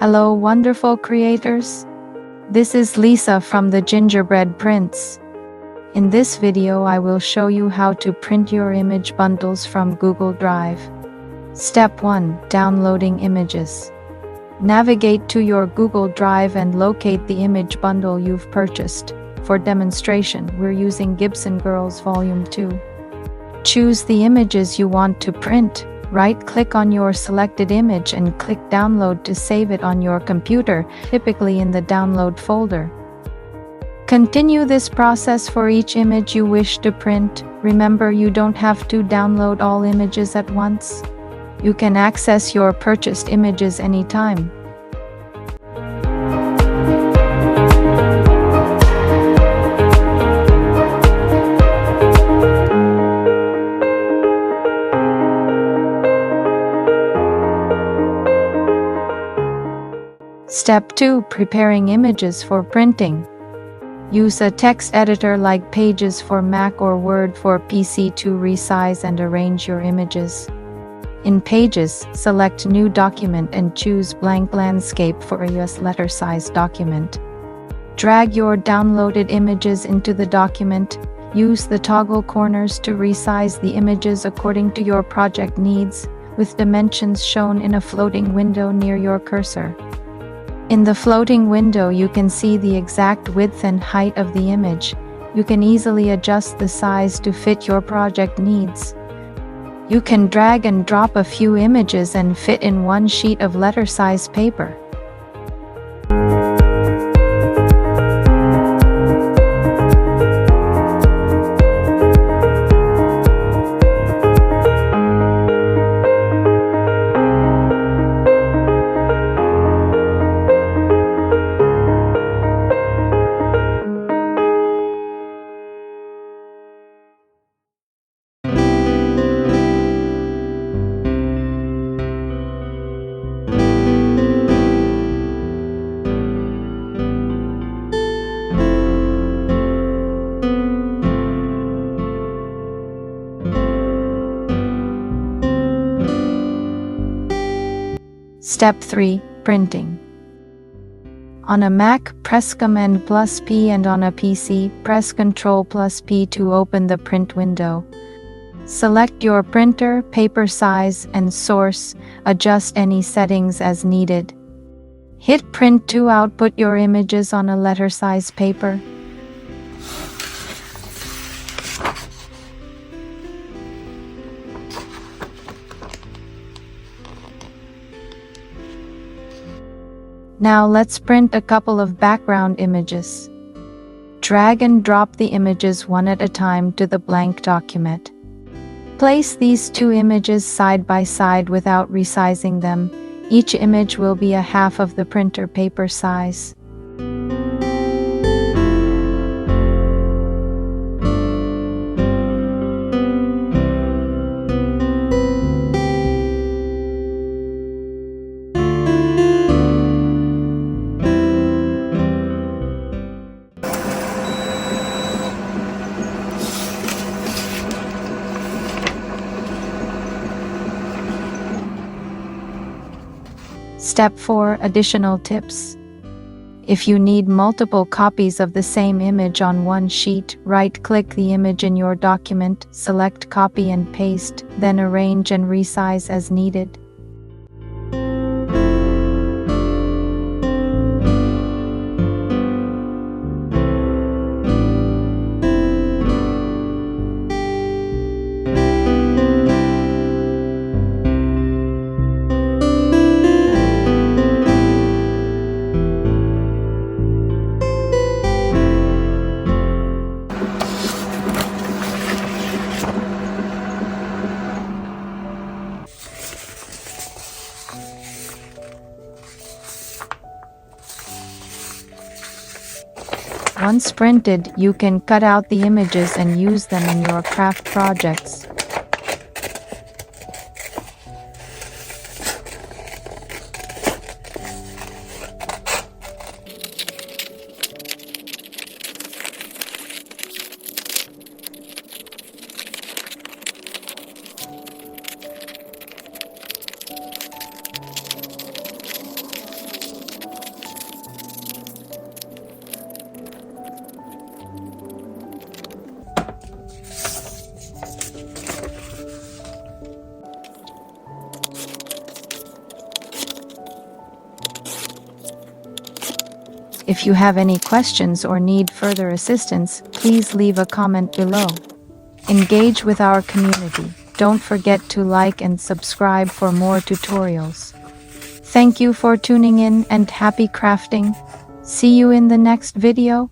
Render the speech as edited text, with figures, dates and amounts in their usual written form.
Hello, wonderful creators. This is Lisa from the Gingerbread Prints. In this video, I will show you how to print your image bundles from Google Drive. Step 1. Downloading images. Navigate to your Google Drive and locate the image bundle you've purchased. For demonstration, we're using Gibson Girl's Volume 2. Choose the images you want to print. Right-click on your selected image and click Download to save it on your computer, typically in the Download folder. Continue this process for each image you wish to print. Remember, you don't have to download all images at once. You can access your purchased images anytime. Step 2. Preparing images for printing. Use a text editor like Pages for Mac or Word for PC to resize and arrange your images. In Pages, select New Document and choose Blank Landscape for a US letter size document. Drag your downloaded images into the document. Use the toggle corners to resize the images according to your project needs, with dimensions shown in a floating window near your cursor. In the floating window, you can see the exact width and height of the image. You can easily adjust the size to fit your project needs. You can drag and drop a few images and fit in one sheet of letter size paper. Step 3. Printing. On a Mac, press Command+P, and on a PC, press Ctrl+P to open the print window. Select your printer, paper size, and source. Adjust any settings as needed. Hit Print to output your images on a letter size paper. Now let's print a couple of background images. Drag and drop the images one at a time to the blank document. Place these two images side by side without resizing them. Each image will be a half of the printer paper size. Step 4. Additional tips. If you need multiple copies of the same image on one sheet, right-click the image in your document, select Copy and Paste, then arrange and resize as needed. Once printed, you can cut out the images and use them in your craft projects. If you have any questions or need further assistance, please leave a comment below. Engage with our community. Don't forget to like and subscribe for more tutorials. Thank you for tuning in and happy crafting. See you in the next video.